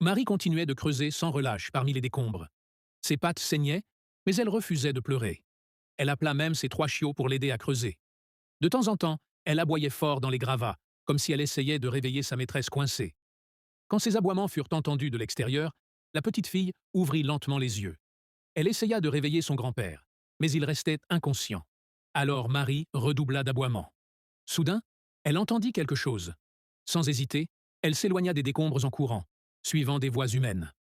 Marie continuait de creuser sans relâche parmi les décombres. Ses pattes saignaient, mais elle refusait de pleurer. Elle appela même ses 3 chiots pour l'aider à creuser. De temps en temps, elle aboyait fort dans les gravats, comme si elle essayait de réveiller sa maîtresse coincée. Quand ces aboiements furent entendus de l'extérieur, la petite fille ouvrit lentement les yeux. Elle essaya de réveiller son grand-père, mais il restait inconscient. Alors Marie redoubla d'aboiements. Soudain, elle entendit quelque chose. Sans hésiter, elle s'éloigna des décombres en courant, suivant des voies humaines.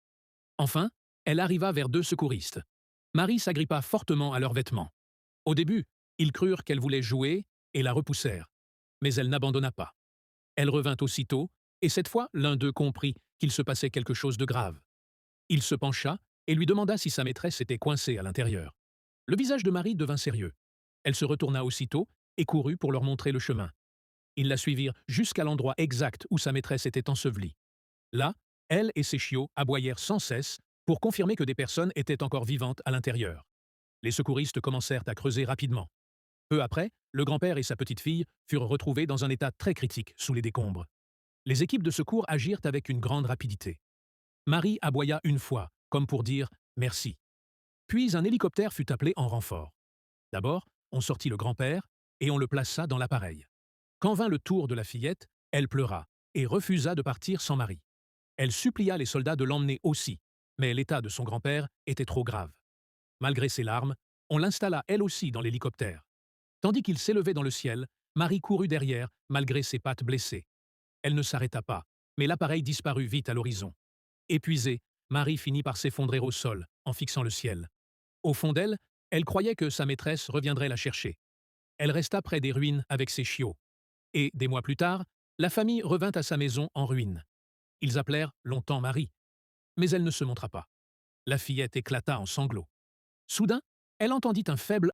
Enfin, elle arriva vers 2 secouristes. Marie s'agrippa fortement à leurs vêtements. Au début, ils crurent qu'elle voulait jouer et la repoussèrent. Mais elle n'abandonna pas. Elle revint aussitôt, et cette fois, l'un d'eux comprit qu'il se passait quelque chose de grave. Il se pencha et lui demanda si sa maîtresse était coincée à l'intérieur. Le visage de Marie devint sérieux. Elle se retourna aussitôt et courut pour leur montrer le chemin. Ils la suivirent jusqu'à l'endroit exact où sa maîtresse était ensevelie. Là, elle et ses chiots aboyèrent sans cesse pour confirmer que des personnes étaient encore vivantes à l'intérieur. Les secouristes commencèrent à creuser rapidement. Peu après, le grand-père et sa petite-fille furent retrouvés dans un état très critique sous les décombres. Les équipes de secours agirent avec une grande rapidité. Marie aboya une fois, comme pour dire « merci ». Puis un hélicoptère fut appelé en renfort. D'abord, on sortit le grand-père et on le plaça dans l'appareil. Quand vint le tour de la fillette, elle pleura et refusa de partir sans Marie. Elle supplia les soldats de l'emmener aussi, mais l'état de son grand-père était trop grave. Malgré ses larmes, on l'installa elle aussi dans l'hélicoptère. Tandis qu'il s'élevait dans le ciel, Marie courut derrière, malgré ses pattes blessées. Elle ne s'arrêta pas, mais l'appareil disparut vite à l'horizon. Épuisée, Marie finit par s'effondrer au sol, en fixant le ciel. Au fond d'elle, elle croyait que sa maîtresse reviendrait la chercher. Elle resta près des ruines avec ses chiots. Et, des mois plus tard, la famille revint à sa maison en ruine. Ils appelèrent longtemps Marie, mais elle ne se montra pas. La fillette éclata en sanglots. Soudain, elle entendit un faible